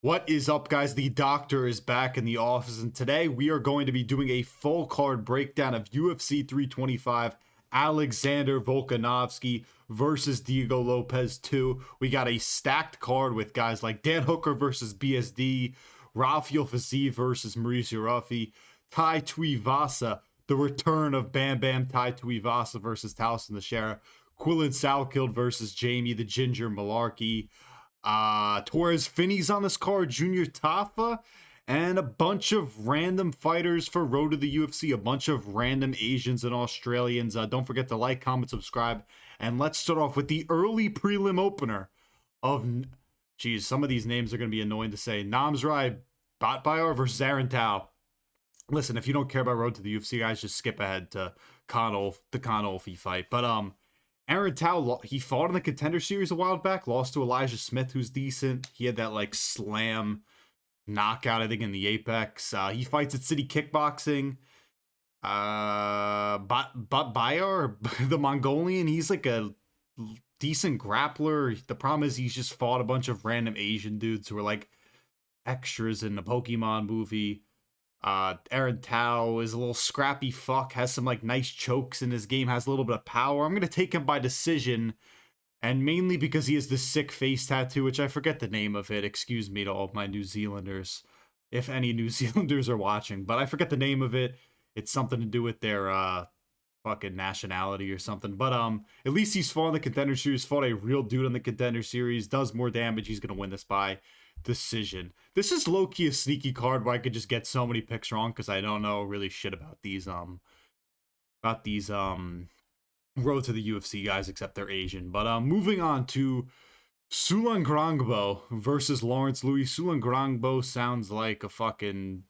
What is up, guys? The doctor is back in the office, and today we are going to be doing a full card breakdown of UFC 325 Alexander Volkanovski versus Diego Lopes II. We got a stacked card with guys like Dan Hooker versus BSD, Rafael Fiziev versus Mauricio Ruffy, Tai Tuivasa, the return of Bam Bam Tai Tuivasa versus Tallison Teixeira, Quillan Salkilld versus Jamie the Ginger Mullarkey, Torres Finney's on this card, Junior Tafa, and a bunch of random fighters for Road to the UFC, a bunch of random Asians and Australians. Don't forget to like, comment, subscribe, and let's start off with the early prelim opener of, geez, some of these names are going to be annoying to say. Namzrai Batbayar versus Aaron Tao. Listen, if you don't care about Road to the UFC, guys, just skip ahead to the Kaan Ofli fight. But Aaron Tao, he fought in the Contender Series a while back, lost to Elijah Smith, who's decent. He had that, like, slam knockout, I think, in the Apex. He fights at City Kickboxing. Bayar, the Mongolian, he's, like, a decent grappler. The problem is he's just fought a bunch of random Asian dudes who are, like, extras in the Pokemon movie. Aaron Tao is a little scrappy fuck, has some like nice chokes in his game, has a little bit of power. I'm going to take him by decision, and mainly because he has this sick face tattoo, which I forget the name of it. Excuse me to all my New Zealanders, if any New Zealanders are watching, but I forget the name of it. It's something to do with their fucking nationality or something. But at least he's fought in the Contender Series, fought a real dude in the Contender Series, does more damage. He's going to win this by decision. This is low-key a sneaky card where I could just get so many picks wrong because I don't know really shit about these Road to the UFC guys, except they're Asian. But moving on to Sulan Grangbo versus Lawrence Louis. Sulan Grangbo sounds like a fucking,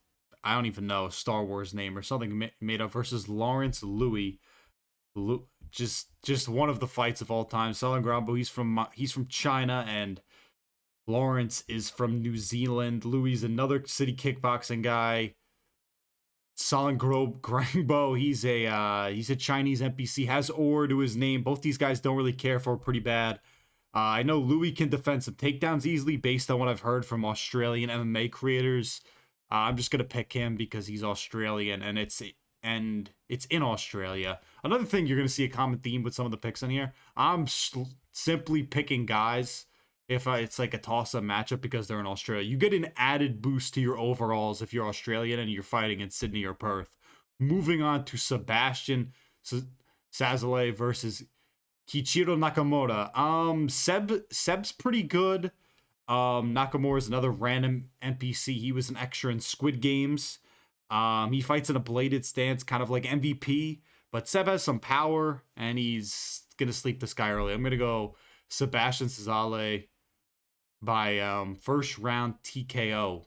I don't even know, Star Wars name or something made up, versus Lawrence Louis. Just one of the fights of all time. Sulan Grangbo, he's from China, and Lawrence is from New Zealand. Louis, another City Kickboxing guy. Sulan Grangbo, he's a Chinese NPC, has Or to his name. Both these guys don't really care for pretty bad. I know Louis can defend some takedowns easily based on what I've heard from Australian MMA creators. I'm just gonna pick him because he's Australian and it's in Australia. Another thing you're gonna see a common theme with some of the picks in here. I'm simply picking guys if it's like a toss-up matchup because they're in Australia. You get an added boost to your overalls if you're Australian and you're fighting in Sydney or Perth. Moving on to Sebastian Sazale versus Kichiro Nakamura. Seb's pretty good. Nakamura is another random NPC. He was an extra in Squid Games. He fights in a bladed stance, kind of like MVP, but Seb has some power, and he's gonna sleep this guy early. I'm gonna go Sebastian Sazale by first round TKO.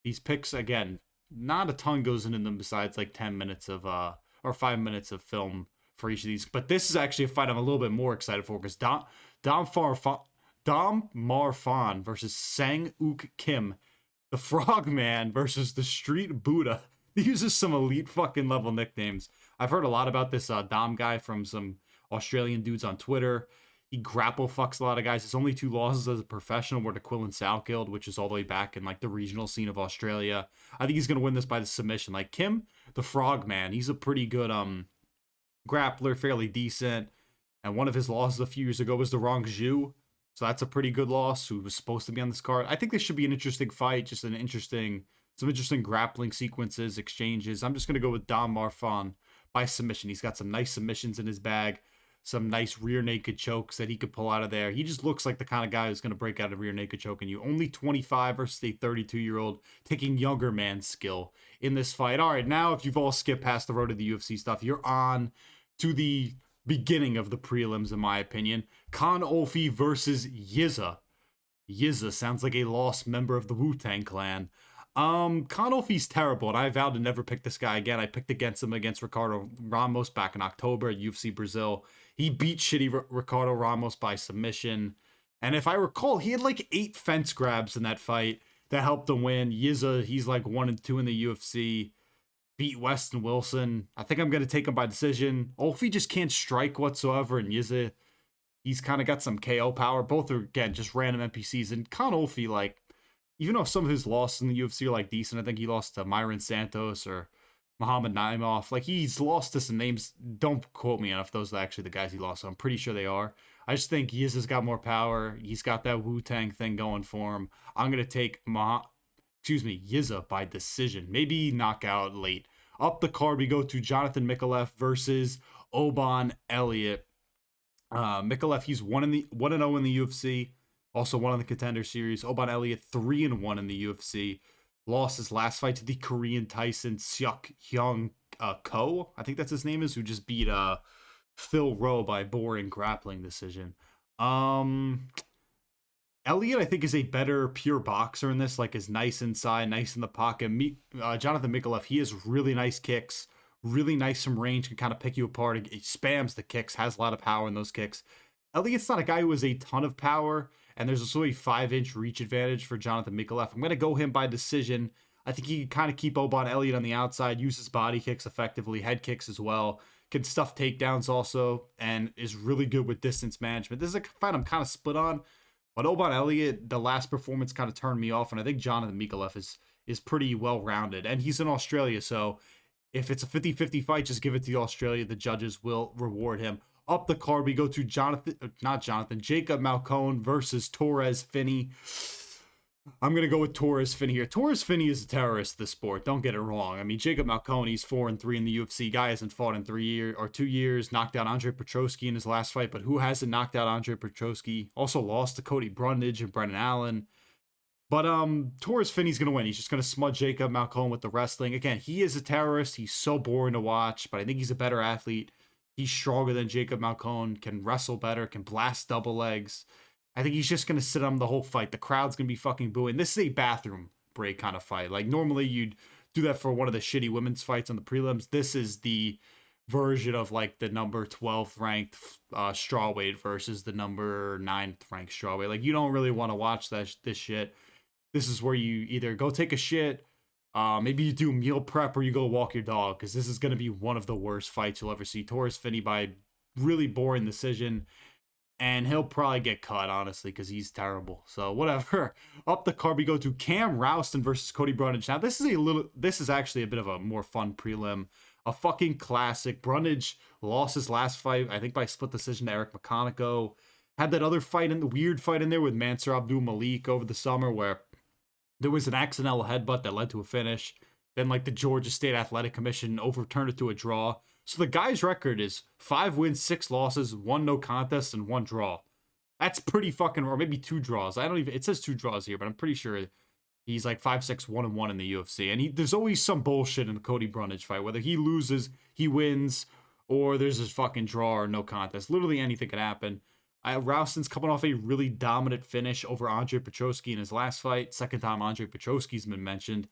These picks, again, not a ton goes into them besides like 10 minutes of or 5 minutes of film for each of these. But this is actually a fight I'm a little bit more excited for because Dom Marfan versus Sang Uk Kim, the Frogman versus the Street Buddha. He uses some elite fucking level nicknames. I've heard a lot about this Dom guy from some Australian dudes on Twitter. He grapple fucks a lot of guys. His only 2 losses as a professional were to Quillan Salkilld, which is all the way back in like the regional scene of Australia. I think he's gonna win this by the submission. Like Kim, the Frogman, he's a pretty good grappler, fairly decent. And one of his losses a few years ago was the Rong Zhu. So that's a pretty good loss, who was supposed to be on this card. I think this should be an interesting fight, just some interesting grappling sequences, exchanges. I'm just gonna go with Dom Marfan by submission. He's got some nice submissions in his bag. Some nice rear naked chokes that he could pull out of there. He just looks like the kind of guy who's going to break out a rear naked choke in you. Only 25 versus a 32-year-old taking younger man's skill in this fight. All right, now if you've all skipped past the Road to the UFC stuff, you're on to the beginning of the prelims, in my opinion. Kaan Ofli versus Yizha. Yizha sounds like a lost member of the Wu-Tang Clan. Kaan Ofli's terrible, and I vowed to never pick this guy again. I picked against him against Ricardo Ramos back in October at UFC Brazil. He beat shitty Ricardo Ramos by submission. And if I recall, he had like 8 fence grabs in that fight that helped him win. Yizha, he's like 1-2 in the UFC. Beat Weston Wilson. I think I'm going to take him by decision. Ofli just can't strike whatsoever. And Yizha, he's kind of got some KO power. Both are, again, just random NPCs. And Kaan Ofli, like, even though some of his losses in the UFC are like decent, I think he lost to Myron Santos or Muhammad Naimov. Like, he's lost to some names. Don't quote me on if those are actually the guys he lost. So I'm pretty sure they are. I just think Yizha's got more power. He's got that Wu-Tang thing going for him. I'm going to take Yizha by decision. Maybe knockout late. Up the card, we go to Jonathan Micallef versus Oban Elliott. Micallef, he's 1-0 in the UFC. Also won in the Contender Series. Oban Elliott 3-1 in the UFC. Lost his last fight to the Korean Tyson Seok Hyung Ko, I think that's his name is, who just beat Phil Rowe by boring grappling decision. Elliott, I think, is a better pure boxer in this. Like, is nice inside, nice in the pocket. Jonathan Micallef, he has really nice kicks, really nice from range, can kind of pick you apart. He spams the kicks, has a lot of power in those kicks. Elliott's not a guy who has a ton of power, and there's also a 5-inch reach advantage for Jonathan Micallef. I'm going to go him by decision. I think he can kind of keep Oban Elliott on the outside, use his body kicks effectively, head kicks as well, can stuff takedowns also, and is really good with distance management. This is a fight I'm kind of split on, but Oban Elliott, the last performance kind of turned me off, and I think Jonathan Micallef is pretty well-rounded, and he's in Australia, so if it's a 50-50 fight, just give it to Australia. The judges will reward him. Up the card, we go to Jacob Malkoun versus Torres Finney. I'm going to go with Torres Finney here. Torres Finney is a terrorist, this sport. Don't get it wrong. I mean, Jacob Malkoun, he's 4-3 in the UFC. Guy hasn't fought in 2 years. Knocked out Andre Petroski in his last fight, but who hasn't knocked out Andre Petroski? Also lost to Cody Brundage and Brennan Allen. But Torres Finney's going to win. He's just going to smudge Jacob Malkoun with the wrestling. Again, he is a terrorist. He's so boring to watch, but I think he's a better athlete. He's stronger than Jacob Malkoun, can wrestle better, can blast double legs. I think he's just going to sit on the whole fight. The crowd's going to be fucking booing. This is a bathroom break kind of fight. Like, normally you'd do that for one of the shitty women's fights on the prelims. This is the version of, like, the number 12th ranked strawweight versus the number 9th ranked strawweight. Like, you don't really want to watch this shit. This is where you either go take a shit, maybe you do meal prep, or you go walk your dog, because this is going to be one of the worst fights you'll ever see. Torres Finney by really boring decision, and he'll probably get cut, honestly, because he's terrible. So whatever. Up the card, we go to Cam Rowston versus Cody Brundage. Now this is actually a bit of a more fun prelim, a fucking classic. Brundage lost his last fight, I think by split decision, to Eric McConaughey. Had that other fight, the weird fight in there with Mansour Abdul Malik over the summer, where there was an accidental headbutt that led to a finish. Then, like, the Georgia State Athletic Commission overturned it to a draw. So the guy's record is 5 wins, 6 losses, 1 no contest, and 1 draw. That's pretty fucking, or maybe 2 draws. It says 2 draws here, but I'm pretty sure he's like 5-6, 1-1 in the UFC. And there's always some bullshit in the Cody Brundage fight. Whether he loses, he wins, or there's this fucking draw or no contest. Literally anything can happen. Rowston's coming off a really dominant finish over Andre Petroski in his last fight. Second time Andre Petroski's been mentioned.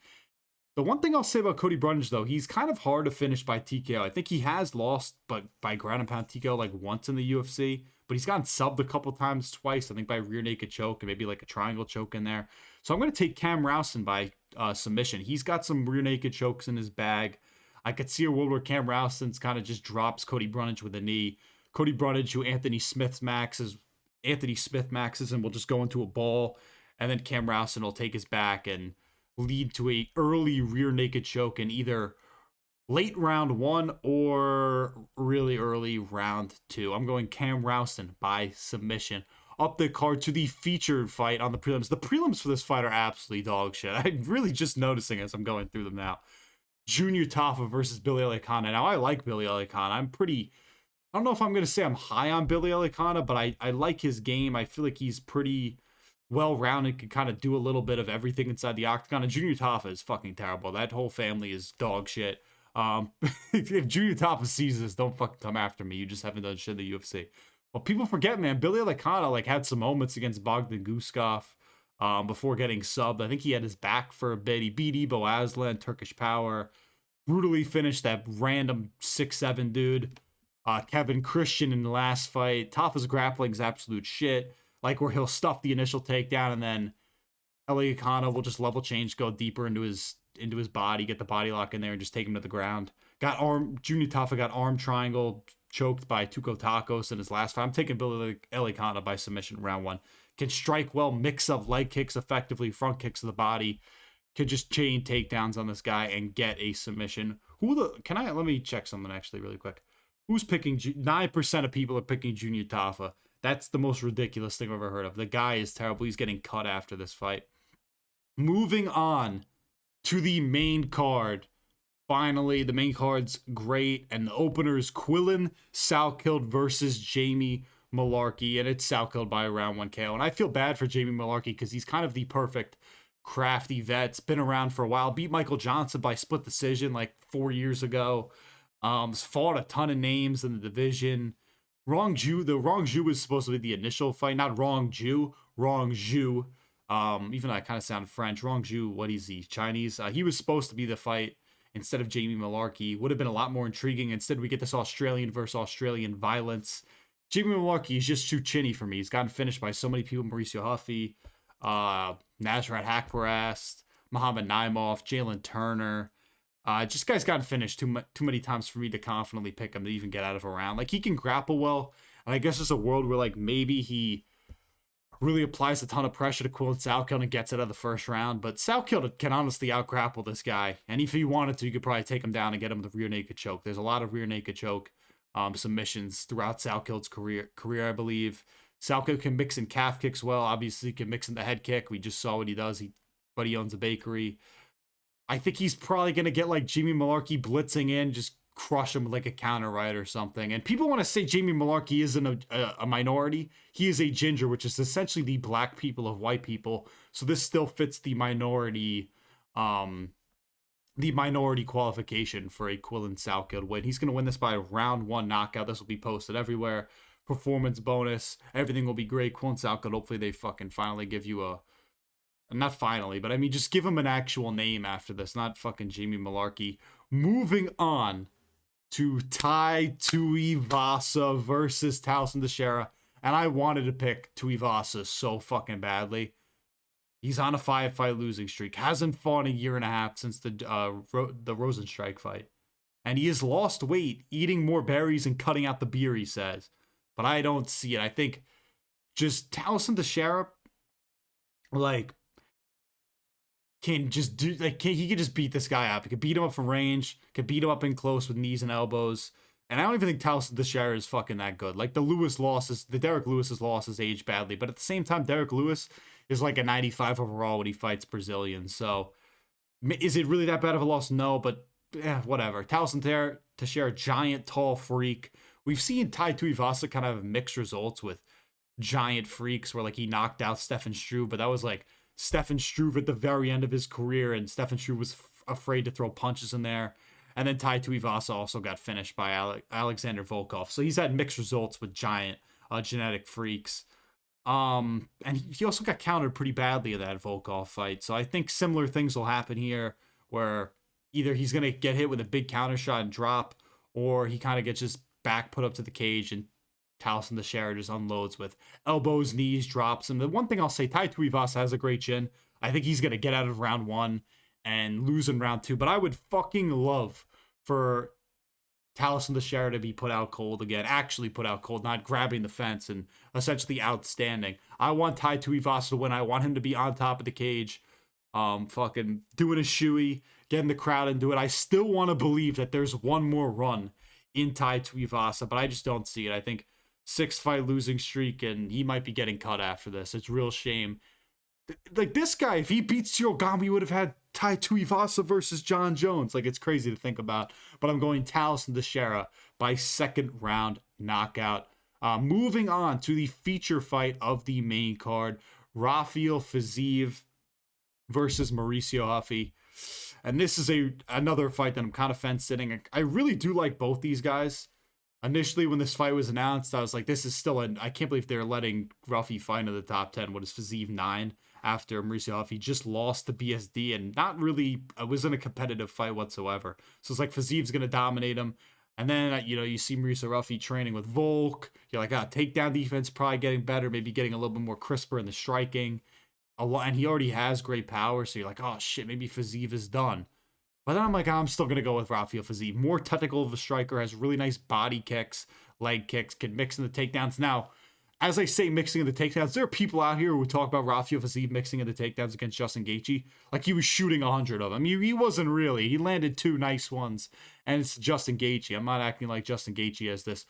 The one thing I'll say about Cody Brundage, though, he's kind of hard to finish by TKO. I think he has lost but by ground and pound TKO like once in the UFC, but he's gotten subbed a couple times, twice, I think by rear naked choke and maybe like a triangle choke in there. So I'm going to take Cam Rowston by submission. He's got some rear naked chokes in his bag. I could see a world where Cam Rowston's kind of just drops Cody Brundage with a knee. Cody Brundage, who Anthony Smith maxes and will just go into a ball, and then Cam Rowston will take his back and lead to a early rear naked choke in either late round 1 or really early round 2. I'm going Cam Rowston by submission. Up the card to the featured fight on the prelims. The prelims for this fight are absolutely dog shit. I'm really just noticing as I'm going through them now. Junior Tafa versus Billy Elekana. Now, I like Billy Elekana. I don't know if I'm going to say I'm high on Billy Elekana, but I like his game. I feel like he's pretty well-rounded, can kind of do a little bit of everything inside the octagon. And Junior Tafa is fucking terrible. That whole family is dog shit. If Junior Tafa sees this, don't fucking come after me. You just haven't done shit in the UFC. Well, people forget, man, Billy Elekana like had some moments against Bogdan Guskov before getting subbed. I think he had his back for a bit. He beat Ibo Aslan, Turkish Power. Brutally finished that random 6'7" dude. Kevin Christian in the last fight. Tafa's grappling is absolute shit. Like, where he'll stuff the initial takedown and then Elekana will just level change, go deeper into his body, get the body lock in there, and just take him to the ground. Junior Tafa got arm triangle choked by Tuco Tacos in his last fight. I'm taking Billy Elekana by submission round 1. can strike well, mix up leg kicks effectively, front kicks to the body, can just chain takedowns on this guy and get a submission. Let me check something actually really quick. Who's picking? 9% of people are picking Junior Tafa. That's the most ridiculous thing I've ever heard of. The guy is terrible. He's getting cut after this fight. Moving on to the main card. Finally, the main card's great, and the opener is Quillan Salkilld versus Jamie Mullarkey, and it's Salkilld by around 1 KO. And I feel bad for Jamie Mullarkey because he's kind of the perfect crafty vet. It's been around for a while. Beat Michael Johnson by split decision like 4 years ago. Fought a ton of names in the division. The Wrong Jew was supposed to be the initial fight, not Wrong Jew. Even though I kind of sound French. Wrong Jew, what is he? Chinese? He was supposed to be the fight instead of Jamie Mullarkey. Would have been a lot more intriguing. Instead, we get this Australian versus Australian violence. Jamie Mullarkey is just too chinny for me. He's gotten finished by so many people. Mauricio Ruffy, Nasrat Haqparast, Muhammad Naimov, Jalen Turner. Just guy's gotten finished too many times for me to confidently pick him to even get out of a round. Like, he can grapple well, and I guess there's a world where, like, maybe he really applies a ton of pressure to Quillan Salkilld and gets it out of the first round. But Salkilld can honestly out-grapple this guy. And if he wanted to, you could probably take him down and get him with a rear naked choke. There's a lot of rear naked choke submissions throughout Salkild's career, I believe. Salkilld can mix in calf kicks well. Obviously, he can mix in the head kick. We just saw what he does. But he owns a bakery. I think he's probably going to get like Jamie Mullarkey blitzing in, just crush him with like a counter right or something. And people want to say Jamie Mullarkey isn't a minority. He is a ginger, which is essentially the black people of white people. So this still fits the minority qualification for a Quillan Salkilld win. He's going to win this by round 1 knockout. This will be posted everywhere. Performance bonus. Everything will be great. Quillan Salkilld, hopefully they fucking finally give you not finally, but I mean, just give him an actual name after this, not fucking Jamie Mullarkey. Moving on to Tai Tuivasa versus Tallison Teixeira. And I wanted to pick Tuivasa so fucking badly. He's on a 5-fight losing streak. Hasn't fought in a year and a half since the Rosenstrike fight. And he has lost weight, eating more berries and cutting out the beer, he says. But I don't see it. I think just Tallison Teixeira, like, can just do, like, he could just beat this guy up. He could beat him up from range, could beat him up in close with knees and elbows. And I don't even think Tallison Teixeira is fucking that good. Like, the Derek Lewis's losses age badly, but at the same time, Derek Lewis is like a 95 overall when he fights Brazilians. So, is it really that bad of a loss? No, but whatever. Tallison Teixeira, giant, tall freak. We've seen Tai Tuivasa kind of have mixed results with giant freaks where, like, he knocked out Stefan Struve, but that was like Stefan Struve at the very end of his career, and Stefan Struve was afraid to throw punches in there. And then Tai Tuivasa also got finished by Alexander Volkanovski. So he's had mixed results with giant genetic freaks. And he also got countered pretty badly in that Volkov fight. So I think similar things will happen here, where either he's going to get hit with a big counter shot and drop, or he kind of gets his back put up to the cage and Tallison Teixeira just unloads with elbows, knees, drops him. The one thing I'll say, Tai Tuivasa has a great chin. I think he's going to get out of round 1 and lose in round 2. But I would fucking love for Tallison Teixeira to be put out cold again. Actually put out cold, not grabbing the fence and essentially outstanding. I want Tai Tuivasa to win. I want him to be on top of the cage, fucking doing a shoey, getting the crowd into it. I still want to believe that there's one more run in Tai Tuivasa, but I just don't see it. I think 6-fight losing streak, and he might be getting cut after this. It's a real shame. Like, this guy, if he beats Yogami, he would have had Tai Tuivasa versus John Jones. Like, it's crazy to think about. But I'm going Tallison Teixeira by 2nd round knockout. Moving on to the feature fight of the main card, Rafael Fiziev versus Mauricio Ruffy. And this is another fight that I'm kind of fence-sitting. I really do like both these guys. Initially, when this fight was announced, I was like, this is still I can't believe they're letting Ruffy fight into the top 10. What is Fiziev 9 after Mauricio Ruffy just lost to BSD and not really, it wasn't a competitive fight whatsoever. So it's like Fiziev's going to dominate him. And then, you see Mauricio Ruffy training with Volk. You're like, takedown defense probably getting better, maybe getting a little bit more crisper in the striking. And he already has great power, so you're like, oh shit, maybe Fiziev is done. But then I'm like, I'm still going to go with Rafael Fiziev. More technical of a striker, has really nice body kicks, leg kicks, can mix in the takedowns. Now, as I say, mixing in the takedowns, there are people out here who would talk about Rafael Fiziev mixing in the takedowns against Justin Gaethje like he was shooting 100 of them. He wasn't really. He landed 2 nice ones, and it's Justin Gaethje. I'm not acting like Justin Gaethje as this,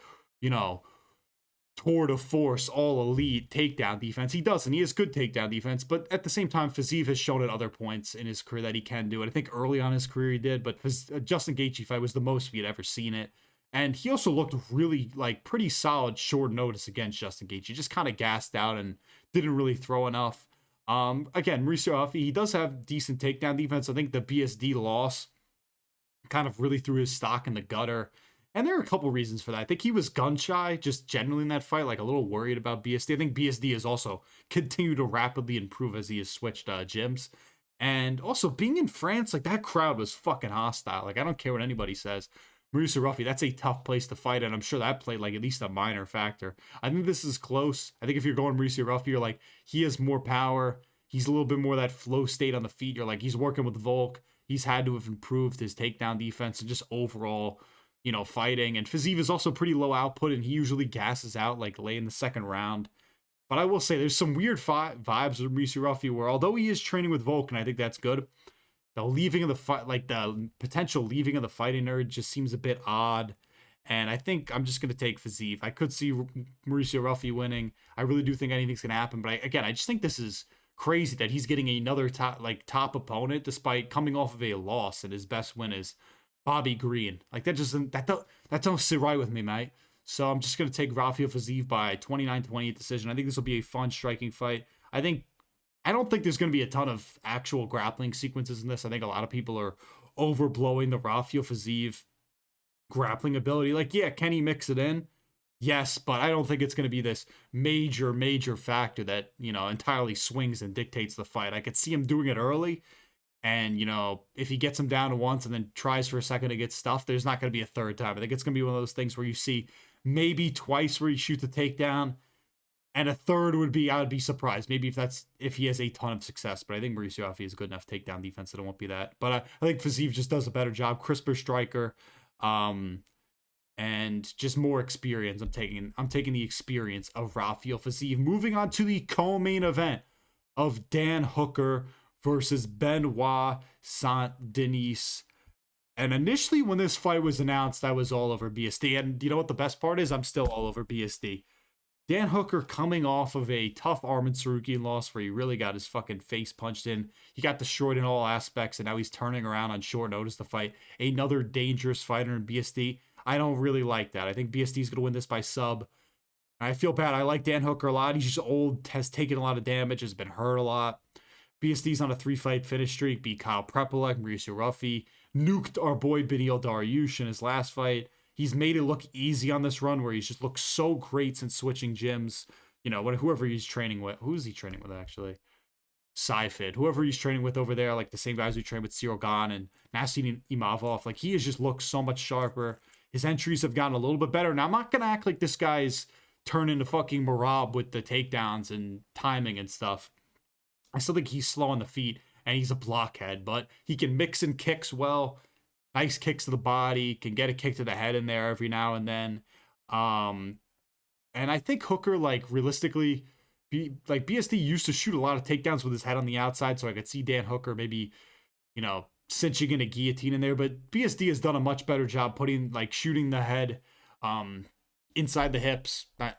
tour de force, all elite takedown defense. He doesn't. He has good takedown defense, but at the same time, Fiziev has shown at other points in his career that he can do it. I think early on in his career he did, but Justin Gaethje fight was the most we had ever seen it. And he also looked really, pretty solid short notice against Justin Gaethje. Just kind of gassed out and didn't really throw enough. Again, Mauricio Ruffy, he does have decent takedown defense. I think the BSD loss kind of really threw his stock in the gutter. And there are a couple reasons for that. I think he was gun shy, just generally in that fight, a little worried about BSD. I think BSD has also continued to rapidly improve as he has switched gyms. And also, being in France, that crowd was fucking hostile. I don't care what anybody says. Mauricio Ruffy, that's a tough place to fight, and I'm sure that played at least a minor factor. I think this is close. I think if you're going Mauricio Ruffy, you're he has more power. He's a little bit more that flow state on the feet. You're he's working with Volk. He's had to have improved his takedown defense and just overall, fighting. And Fiziev is also pretty low output, and he usually gasses out late in the second round. But I will say there's some weird vibes with Mauricio Ruffy where although he is training with Volk, and I think that's good, the leaving of the fight, the potential leaving of the fighting nerd just seems a bit odd. And I think I'm just going to take Fiziev. I could see Mauricio Ruffy winning. I really do think anything's going to happen. But I just think this is crazy that he's getting another top opponent despite coming off of a loss, and his best win is Bobby Green. That don't sit right with me, mate. So I'm just going to take Rafael Fiziev by 29-28 decision. I think this will be a fun striking fight. I don't think there's going to be a ton of actual grappling sequences in this. I think a lot of people are overblowing the Rafael Fiziev grappling ability. Can he mix it in? Yes, but I don't think it's going to be this major factor that, entirely swings and dictates the fight. I could see him doing it early, and, if he gets him down to once and then tries for a second to get stuffed, there's not going to be a third time. I think it's going to be one of those things where you see maybe twice where he shoots a takedown, and a third would be, I would be surprised. Maybe if he has a ton of success. But I think Mauricio Ruffy is good enough takedown defense that it won't be that. But I think Fiziev just does a better job. Crisper striker. And just more experience. I'm taking the experience of Rafael Fiziev. Moving on to the co-main event of Dan Hooker versus Benoit Saint-Denis. And initially when this fight was announced, I was all over BSD. And you know what the best part is? I'm still all over BSD. Dan Hooker coming off of a tough Arman Tsarukyan loss where he really got his fucking face punched in. He got destroyed in all aspects, and now he's turning around on short notice to fight another dangerous fighter in BSD. I don't really like that. I think BSD is going to win this by sub. I feel bad. I like Dan Hooker a lot. He's just old, has taken a lot of damage, has been hurt a lot. BSD's on a 3-fight finish streak, beat Kyle Prepolek, Mauricio Ruffy, nuked our boy Beneil Dariush in his last fight. He's made it look easy on this run where he's just looked so great since switching gyms. Whoever he's training with. Who is he training with, actually? Saifid. Whoever he's training with over there, the same guys who train with Cyril Gane and Nassim Imavov. He has just looked so much sharper. His entries have gotten a little bit better. Now, I'm not going to act like this guy's turned into fucking Marab with the takedowns and timing and stuff. I still think he's slow on the feet and he's a blockhead, but he can mix in kicks well. Nice kicks to the body, can get a kick to the head in there every now and then. And I think Hooker, realistically, BSD used to shoot a lot of takedowns with his head on the outside, so I could see Dan Hooker maybe, cinching in a guillotine in there. But BSD has done a much better job putting, shooting the head inside the hips, not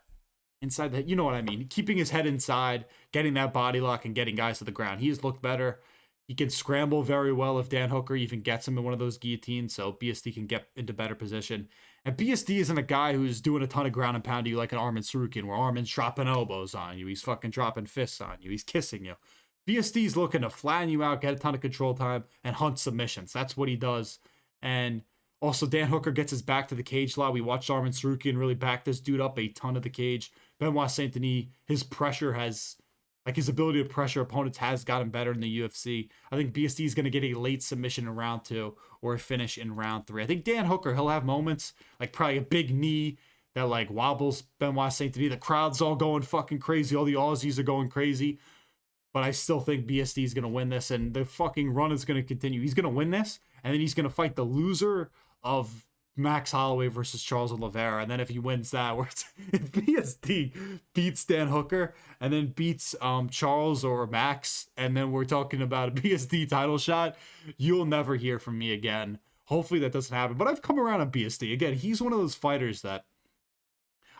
inside the, you know what I mean? Keeping his head inside, getting that body lock, and getting guys to the ground. He has looked better. He can scramble very well if Dan Hooker even gets him in one of those guillotines, so BSD can get into better position. And BSD isn't a guy who's doing a ton of ground and pound to you like an Arman Tsarukyan, where Arman's dropping elbows on you, he's fucking dropping fists on you, he's kissing you. BSD's looking to flatten you out, get a ton of control time, and hunt submissions. That's what he does. And also, Dan Hooker gets his back to the cage a lot. We watched Arman Tsarukyan really back this dude up a ton of the cage. Benoit Saint-Denis, his pressure has... his ability to pressure opponents has gotten better in the UFC. I think BSD is going to get a late submission in round 2 or a finish in round 3. I think Dan Hooker, he'll have moments, probably a big knee that, wobbles Benoit Saint-Denis. The crowd's all going fucking crazy. All the Aussies are going crazy. But I still think BSD is going to win this, and the fucking run is going to continue. He's going to win this, and then he's going to fight the loser of Max Holloway versus Charles Oliveira, and then if he wins that, where it's, if BSD beats Dan Hooker and then beats Charles or Max, and then we're talking about a BSD title shot, you'll never hear from me again. Hopefully that doesn't happen. But I've come around on BSD. Again, he's one of those fighters that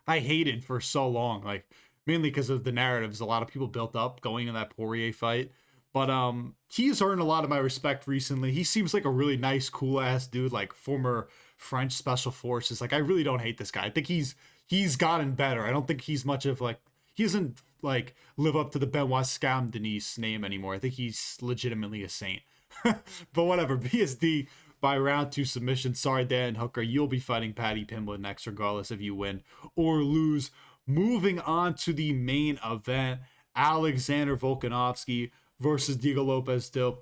I hated for so long, like mainly because of the narratives a lot of people built up going in that Poirier fight. But he's earned a lot of my respect recently. He seems like a really nice, cool ass dude, like former French special forces. Like I really don't hate this guy. I think he's gotten better. I don't think he's much of like he doesn't like live up to the Benoit Saint-Denis name anymore. I think he's legitimately a saint. But whatever, BSD by round 2 submission. Sorry, Dan Hooker, you'll be fighting Paddy Pimblett next, regardless if you win or lose. Moving on to the main event, Alexander Volkanovski versus Diego Lopes still.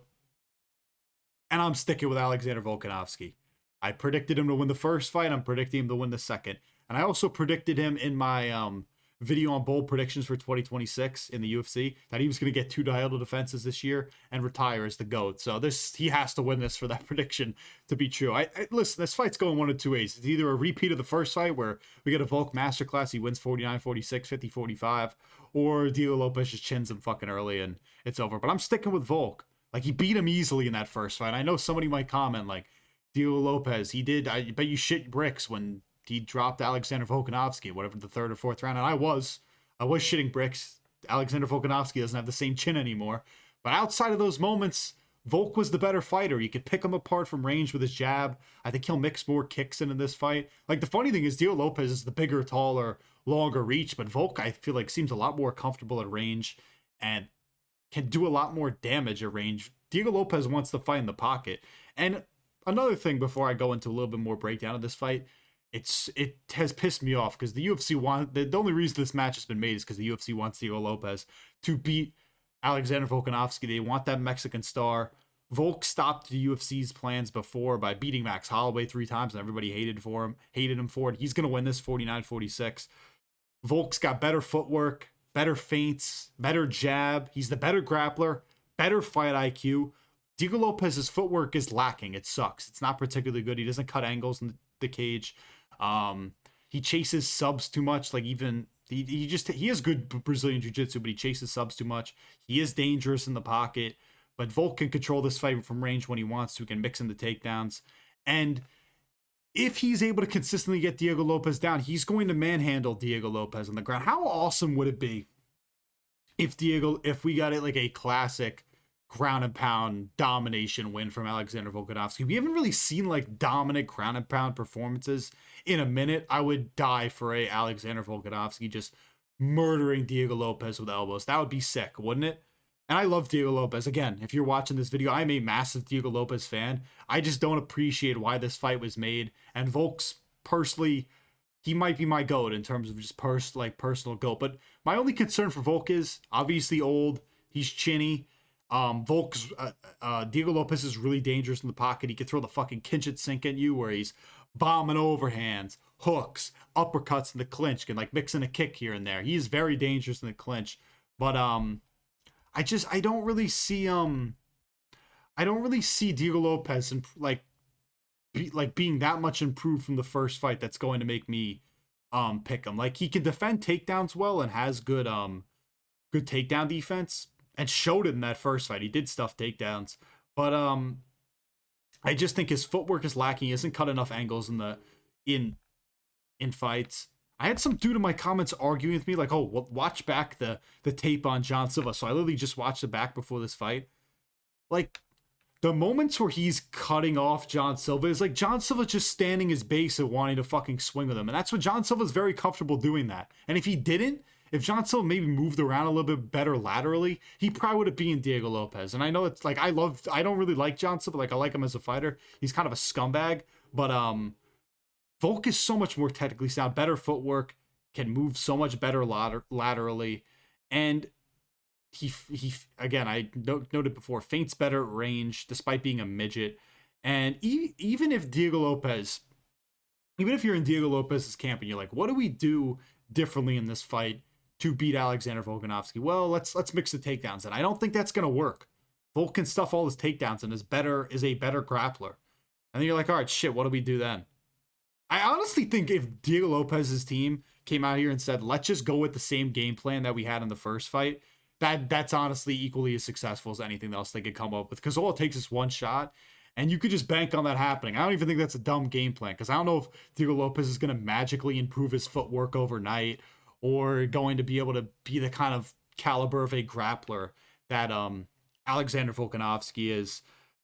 And I'm sticking with Alexander Volkanovski. I predicted him to win the first fight. I'm predicting him to win the second. And I also predicted him in my video on bold predictions for 2026 in the UFC that he was going to get 2 title defenses this year and retire as the GOAT. So he has to win this for that prediction to be true. Listen, this fight's going one of two ways. It's either a repeat of the first fight where we get a Volk masterclass, he wins 49-46, 50-45, or Diego Lopes just chins him fucking early and it's over. But I'm sticking with Volk. Like, he beat him easily in that first fight. I know somebody might comment, like, Diego Lopes, I bet you shit bricks when he dropped Alexander Volkanovski, whatever, the 3rd or 4th round. And I was shitting bricks. Alexander Volkanovski doesn't have the same chin anymore. But outside of those moments, Volk was the better fighter. You could pick him apart from range with his jab. I think he'll mix more kicks in this fight. Like, the funny thing is, Diego Lopes is the bigger, taller, longer reach. But Volk, I feel like, seems a lot more comfortable at range and can do a lot more damage at range. Diego Lopes wants to fight in the pocket. And another thing before I go into a little bit more breakdown of this fight, it has pissed me off because the UFC the only reason this match has been made is because the UFC wants Diego Lopes to beat Alexander Volkanovski. They want that Mexican star. Volk stopped the UFC's plans before by beating Max Holloway 3 times, and everybody hated him for it. He's going to win this 49-46. Volk's got better footwork, better feints, better jab. He's the better grappler, better fight IQ. Diego Lopes' footwork is lacking. It sucks. It's not particularly good. He doesn't cut angles in the cage. He chases subs too much. Like, even he has good Brazilian jiu-jitsu, but he chases subs too much. He is dangerous in the pocket, but Volk can control this fight from range when he wants to. He can mix in the takedowns. And if he's able to consistently get Diego Lopes down, he's going to manhandle Diego Lopes on the ground. How awesome would it be if we got it like a classic ground and pound domination win from Alexander Volkanovski? We haven't really seen like dominant ground and pound performances in a minute. I would die for a Alexander Volkanovski just murdering Diego Lopes with elbows. That would be sick, wouldn't it? And I love Diego Lopes. Again, if you're watching this video, I'm a massive Diego Lopes fan. I just don't appreciate why this fight was made. And Volk's personally, he might be my GOAT in terms of just personal GOAT. But my only concern for Volk is obviously old. He's chinny. Diego Lopes is really dangerous in the pocket. He could throw the fucking Kinshit sink at you where he's bombing overhands, hooks, uppercuts in the clinch, can like mix in a kick here and there. He is very dangerous in the clinch. But I don't really see Diego Lopes and being that much improved from the first fight that's going to make me pick him. Like, he can defend takedowns well and has good takedown defense. And showed it in that first fight. He did stuff takedowns. But I just think his footwork is lacking. He hasn't cut enough angles in fights. I had some dude in my comments arguing with me, like, oh, well, watch back the tape on John Silva. So I literally just watched it back before this fight. Like, the moments where he's cutting off John Silva is like John Silva just standing his base and wanting to fucking swing with him. And that's what John Silva's very comfortable doing that. And if John Silva maybe moved around a little bit better laterally, he probably would have beaten Diego Lopes. And I know it's like, I don't really like John Silva. Like, I like him as a fighter. He's kind of a scumbag. But Volk is so much more technically sound, better footwork, can move so much better laterally. And he again, I noted before, feints better at range despite being a midget. And even if you're in Diego Lopes' camp and you're like, what do we do differently in this fight to beat Alexander Volkanovski? Well, let's mix the takedowns. And I don't think that's going to work. Volk can stuff all his takedowns and is a better grappler. And then you're like, all right, shit, what do we do then? I honestly think if Diego Lopes's team came out here and said, let's just go with the same game plan that we had in the first fight, that's honestly equally as successful as anything else they could come up with. Because all it takes is one shot, and you could just bank on that happening. I don't even think that's a dumb game plan, because I don't know if Diego Lopes is going to magically improve his footwork overnight, or going to be able to be the kind of caliber of a grappler that Alexander Volkanovski is.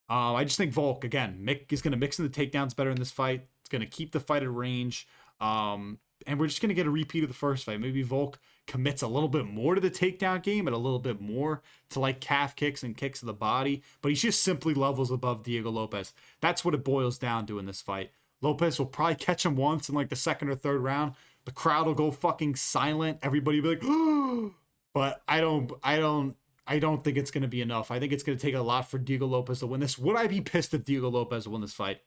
I just think Volk, again, Mick is going to mix in the takedowns better in this fight. It's going to keep the fight at range. And we're just going to get a repeat of the first fight. Maybe Volk commits a little bit more to the takedown game and a little bit more to like calf kicks and kicks to the body. But he's just simply levels above Diego Lopes. That's what it boils down to in this fight. Lopes will probably catch him once in like the second or third round. The crowd will go fucking silent. Everybody will be like, but I don't think it's going to be enough. I think it's going to take a lot for Diego Lopes to win this. Would I be pissed if Diego Lopes won this fight?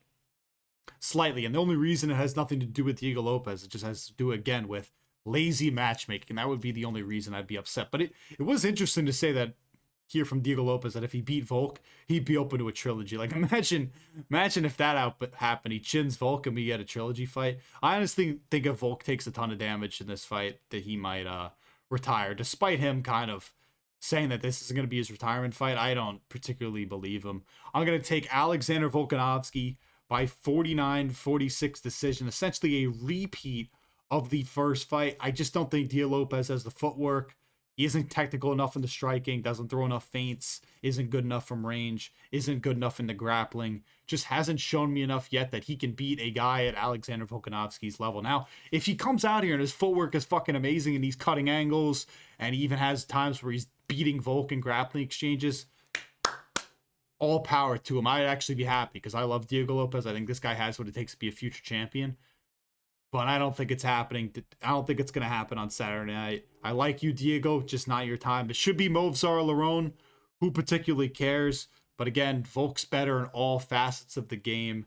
Slightly. And the only reason it has nothing to do with Diego Lopes, it just has to do again with lazy matchmaking. That would be the only reason I'd be upset. But it was interesting to say that, hear from Diego Lopes, that if he beat Volk, he'd be open to a trilogy. Like imagine if that happened. He chins Volk and we get a trilogy fight. I honestly think if Volk takes a ton of damage in this fight, that he might retire, despite him kind of saying that this is going to be his retirement fight. I don't particularly believe him. I'm going to take Alexander Volkanovski by 49-46 decision, essentially a repeat of the first fight. I just don't think Diego Lopes has the footwork. He isn't technical enough in the striking, doesn't throw enough feints, isn't good enough from range, isn't good enough in the grappling, just hasn't shown me enough yet that he can beat a guy at Alexander Volkanovski's level. Now, if he comes out here and his footwork is fucking amazing and he's cutting angles and he even has times where he's beating Volk in grappling exchanges, all power to him. I'd actually be happy because I love Diego Lopes. I think this guy has what it takes to be a future champion. But I don't think it's happening. I don't think it's going to happen on Saturday night. I like you, Diego, just not your time. It should be Movsar Lerone. Who particularly cares? But again, Volk's better in all facets of the game.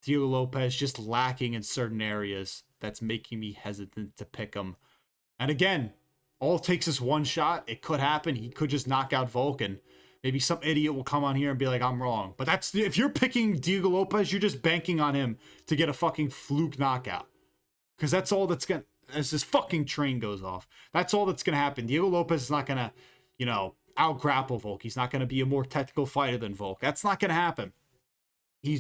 Diego Lopes just lacking in certain areas. That's making me hesitant to pick him. And again, all it takes is one shot. It could happen. He could just knock out Volk, and maybe some idiot will come on here and be like, I'm wrong. But if you're picking Diego Lopes, you're just banking on him to get a fucking fluke knockout. Because that's all that's going to, as this fucking train goes off, that's all that's going to happen. Diego Lopes is not going to, out grapple Volk. He's not going to be a more technical fighter than Volk. That's not going to happen. You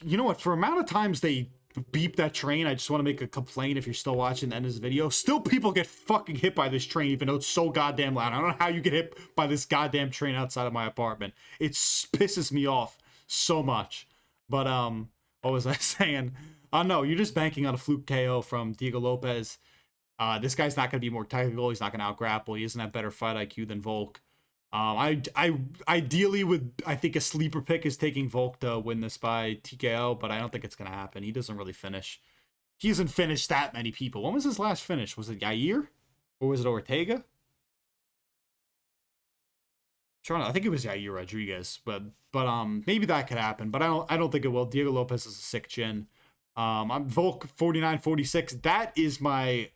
know what? For amount of times they beep that train, I just want to make a complaint if you're still watching the end of this video. Still people get fucking hit by this train, even though it's so goddamn loud. I don't know how you get hit by this goddamn train outside of my apartment. It pisses me off so much. But, what was I saying? No, you're just banking on a fluke KO from Diego Lopes. This guy's not going to be more technical. He's not going to out-grapple. He doesn't have better fight IQ than Volk. I ideally I think a sleeper pick is taking Volk to win this by TKO, but I don't think it's going to happen. He doesn't really finish. He hasn't finished that many people. When was his last finish? Was it Yair? Or was it Ortega? I think it was Yair Rodriguez, but maybe that could happen. But I don't think it will. Diego Lopes is a sick chin. I'm Volk 49-46.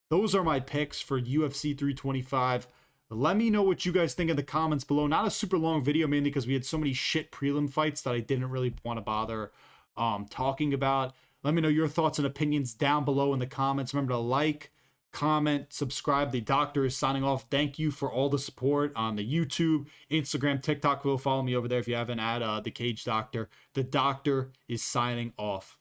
Those are my picks for UFC 325. Let me know what you guys think in the comments below. Not a super long video, mainly because we had so many shit prelim fights that I didn't really want to bother talking about. Let me know your thoughts and opinions down below in the comments. Remember to like, comment, subscribe. The Doctor is signing off. Thank you for all the support on the YouTube, Instagram, TikTok. Go follow me over there if you haven't at The Cage Doctor. The Doctor is signing off.